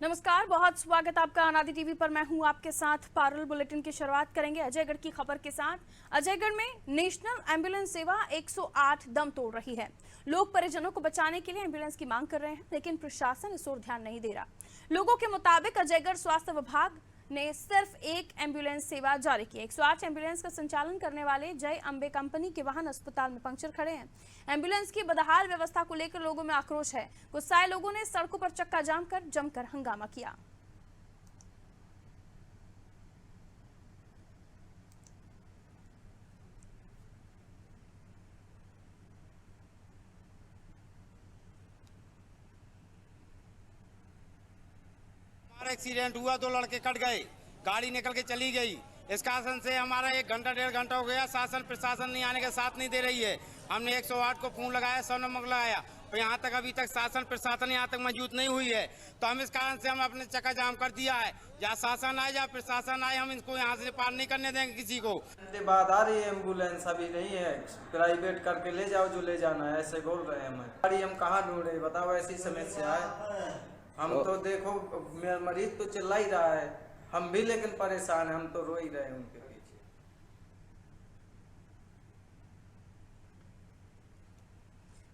नमस्कार, बहुत स्वागत आपका अनादि टीवी पर। मैं हूं आपके साथ पारुल। बुलेटिन की शुरुआत करेंगे अजयगढ़ की खबर के साथ। अजयगढ़ में नेशनल एम्बुलेंस सेवा 108 दम तोड़ रही है। लोग परिजनों को बचाने के लिए एम्बुलेंस की मांग कर रहे हैं, लेकिन प्रशासन इस ओर ध्यान नहीं दे रहा। लोगों के मुताबिक अजयगढ़ स्वास्थ्य विभाग ने सिर्फ एक एम्बुलेंस सेवा जारी की। 108 एम्बुलेंस का संचालन करने वाले जय अंबे कंपनी के वाहन अस्पताल में पंक्चर खड़े हैं। एम्बुलेंस की बदहाल व्यवस्था को लेकर लोगों में आक्रोश है। गुस्साए लोगों ने सड़कों पर चक्का जाम कर जमकर हंगामा किया। एक्सीडेंट हुआ, दो लड़के कट गए, गाड़ी निकल के चली गई। इस कारण से हमारा 1 घंटा 1.5 घंटा हो गया, शासन प्रशासन नहीं आने का साथ नहीं दे रही है। हमने 108 को फोन लगाया, 100 नंबर लगाया, तो यहाँ तक अभी तक शासन प्रशासन यहाँ तक मौजूद नहीं हुई है। तो हम इस कारण से हम अपने चक्का जाम कर दिया है। या शासन आए या प्रशासन आए, हम इनको यहाँ से पार नहीं करने देंगे किसी को। घंटे बाद आ रही है एम्बुलेंस, अभी नहीं है। प्राइवेट करके ले जाओ जो ले जाना है, ऐसे बोल रहे हैं। हमें गाड़ी हम कहाँ ढूंढे, बताओ। ऐसी समस्या है। हम तो देखो, मेरा मरीज तो चिल्ला ही रहा है, हम भी लेकिन परेशान हैं। हम तो रो ही रहे हैं उनके पीछे।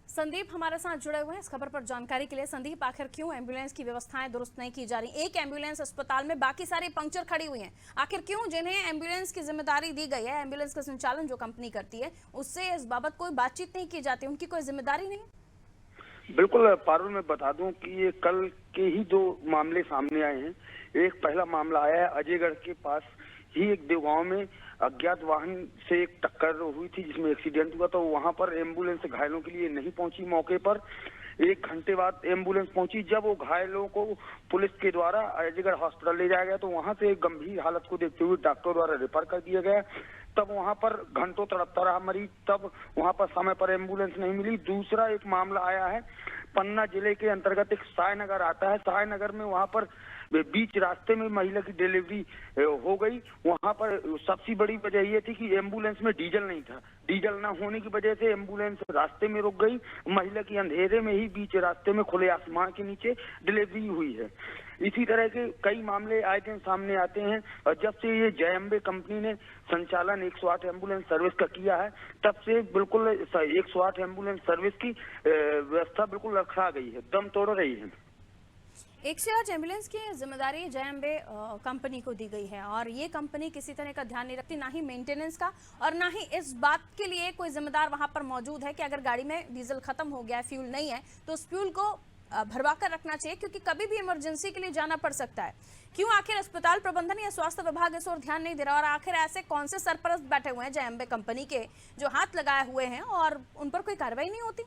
संदीप हमारे साथ जुड़े हुए हैं इस खबर पर जानकारी के लिए। संदीप, आखिर क्यों एम्बुलेंस की व्यवस्थाएं दुरुस्त नहीं की जा रही? एक एम्बुलेंस अस्पताल में, बाकी सारी पंक्चर खड़ी हुई हैं। आखिर क्यों जिन्हें एम्बुलेंस की जिम्मेदारी दी गई है, एम्बुलेंस का संचालन जो कंपनी करती है, उससे इस बाबत कोई बातचीत नहीं की जाती? उनकी कोई जिम्मेदारी नहीं? बिल्कुल पारुल, मैं बता दूं कि ये कल के ही 2 मामले सामने आए हैं। एक पहला मामला आया है अजयगढ़ के पास ही एक देवगांव में अज्ञात वाहन से एक टक्कर हुई थी, जिसमें एक्सीडेंट हुआ। तो वहां पर एम्बुलेंस घायलों के लिए नहीं पहुंची मौके पर। 1 घंटे बाद एम्बुलेंस पहुंची। जब वो घायलों को पुलिस के द्वारा अजयगढ़ हॉस्पिटल ले जाया गया, तो वहां से गंभीर हालत को देखते हुए डॉक्टर द्वारा रेफर कर दिया गया। तब वहां पर घंटों तड़पता रहा मरीज, तब वहां पर समय पर एम्बुलेंस नहीं मिली। दूसरा एक मामला आया है, पन्ना जिले के अंतर्गत एक सायनगर आता है। सायनगर में वहां पर बीच रास्ते में महिला की डिलीवरी हो गई। वहां पर सबसे बड़ी वजह ये थी कि एम्बुलेंस में डीजल नहीं था। डीजल न होने की वजह से एम्बुलेंस रास्ते में रुक गई। महिला की अंधेरे में ही बीच रास्ते में खुले आसमान के नीचे डिलीवरी हुई है। इसी तरह के कई मामले आए दिन सामने आते हैं। और जब से ये जय अंबे कंपनी ने संचालन 108 एम्बुलेंस सर्विस का किया है, तब से बिल्कुल 108 एम्बुलेंस सर्विस की व्यवस्था बिल्कुल रखा गई है, दम तोड़ रही है। 108 एम्बुलेंस की जिम्मेदारी जय अंबे कंपनी को दी गई है, और ये कंपनी किसी तरह का ध्यान नहीं रखती, ना ही मेंटेनेंस का, और ना ही इस बात के लिए कोई जिम्मेदार वहां पर मौजूद है कि अगर गाड़ी में डीजल खत्म हो गया है, फ्यूल नहीं है, तो उस फ्यूल को भरवा कर रखना चाहिए, क्योंकि कभी भी इमरजेंसी के लिए जाना पड़ सकता है। क्यों आखिर अस्पताल प्रबंधन या स्वास्थ्य विभाग इस ओर ध्यान नहीं दे रहा? और आखिर ऐसे कौन से सरपरस्त बैठे हुए हैं जय अंबे कंपनी के, जो हाथ लगाए हुए हैं और उन पर कोई कार्रवाई नहीं होती?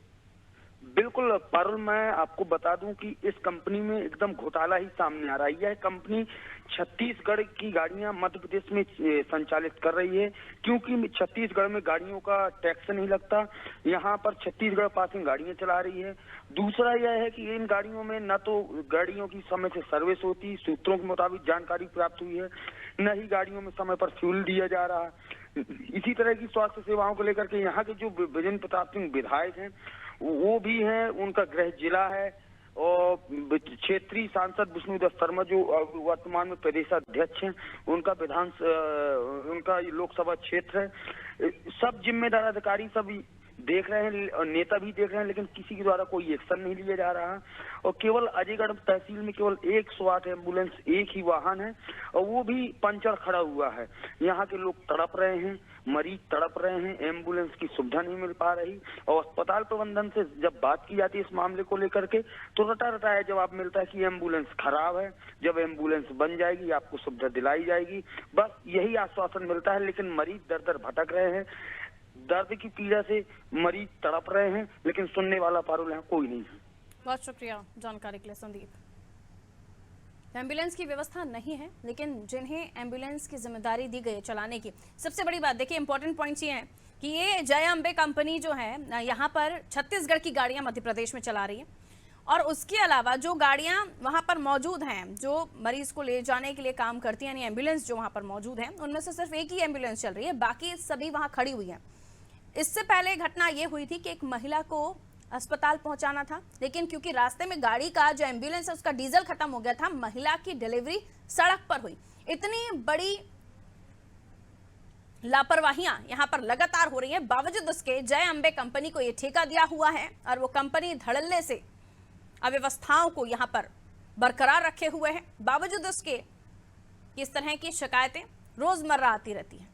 बिल्कुल पारुल, मैं आपको बता दूं कि इस कंपनी में एकदम घोटाला ही सामने आ रहा है। यह कंपनी छत्तीसगढ़ की गाड़ियां मध्य प्रदेश में संचालित कर रही है, क्योंकि छत्तीसगढ़ में गाड़ियों का टैक्स नहीं लगता। यहाँ पर छत्तीसगढ़ पासिंग गाड़ियां चला रही है। दूसरा यह है कि इन गाड़ियों में न तो गाड़ियों की समय से सर्विस होती, सूत्रों के मुताबिक जानकारी प्राप्त हुई है, न ही गाड़ियों में समय पर फ्यूल दिया जा रहा है। इसी तरह की स्वास्थ्य सेवाओं को लेकर के यहाँ के जो विजेंद्र प्रताप सिंह विधायक हैं, वो भी हैं, उनका गृह जिला है, और क्षेत्रीय सांसद विष्णुदत्त शर्मा जो वर्तमान में प्रदेशाध्यक्ष हैं, उनका लोकसभा क्षेत्र है। सब जिम्मेदार अधिकारी सब देख रहे हैं और नेता भी देख रहे हैं, लेकिन किसी के द्वारा कोई एक्शन नहीं लिया जा रहा। और केवल अजयगढ़ तहसील में केवल 108 एम्बुलेंस, एक ही वाहन है, और वो भी पंचर खड़ा हुआ है। यहाँ के लोग तड़प रहे हैं, मरीज तड़प रहे हैं, एम्बुलेंस की सुविधा नहीं मिल पा रही। और अस्पताल प्रबंधन से जब बात की जाती है इस मामले को लेकर के, तो रटा जवाब मिलता है कि एम्बुलेंस खराब है, जब एम्बुलेंस बन जाएगी आपको सुविधा दिलाई जाएगी। बस यही आश्वासन मिलता है, लेकिन मरीज दर दर भटक रहे हैं। दर्द की पीड़ा से मरीज तड़प रहे हैं, लेकिन सुनने वाला पारुल यहाँ कोई नहीं है। बहुत शुक्रिया जानकारी के लिए संदीप। एम्बुलेंस की व्यवस्था नहीं है, लेकिन जिन्हें एम्बुलेंस की जिम्मेदारी दी गई है चलाने की, सबसे बड़ी बात देखिए, इंपॉर्टेंट पॉइंट्स ये हैं कि ये जय अंबे कंपनी जो है यहाँ पर छत्तीसगढ़ की गाड़ियां मध्य प्रदेश में चला रही है, और उसके अलावा जो गाड़ियां वहां पर मौजूद हैं, जो मरीज को ले जाने के लिए काम करती हैं, यानी एम्बुलेंस जो वहां पर मौजूद है, उनमें से सिर्फ एक ही एम्बुलेंस चल रही है, बाकी सभी वहां खड़ी हुई हैं। इससे पहले घटना ये हुई थी कि एक महिला को अस्पताल पहुंचाना था, लेकिन क्योंकि रास्ते में गाड़ी का जो एम्बुलेंस है उसका डीजल खत्म हो गया था, महिला की डिलीवरी सड़क पर हुई। इतनी बड़ी लापरवाहियां यहां पर लगातार हो रही हैं। बावजूद उसके जय अंबे कंपनी को यह ठेका दिया हुआ है और वो कंपनी धड़ल्ले से अव्यवस्थाओं को यहां पर बरकरार रखे हुए है। बावजूद उसके इस तरह की शिकायतें रोजमर्रा आती रहती हैं।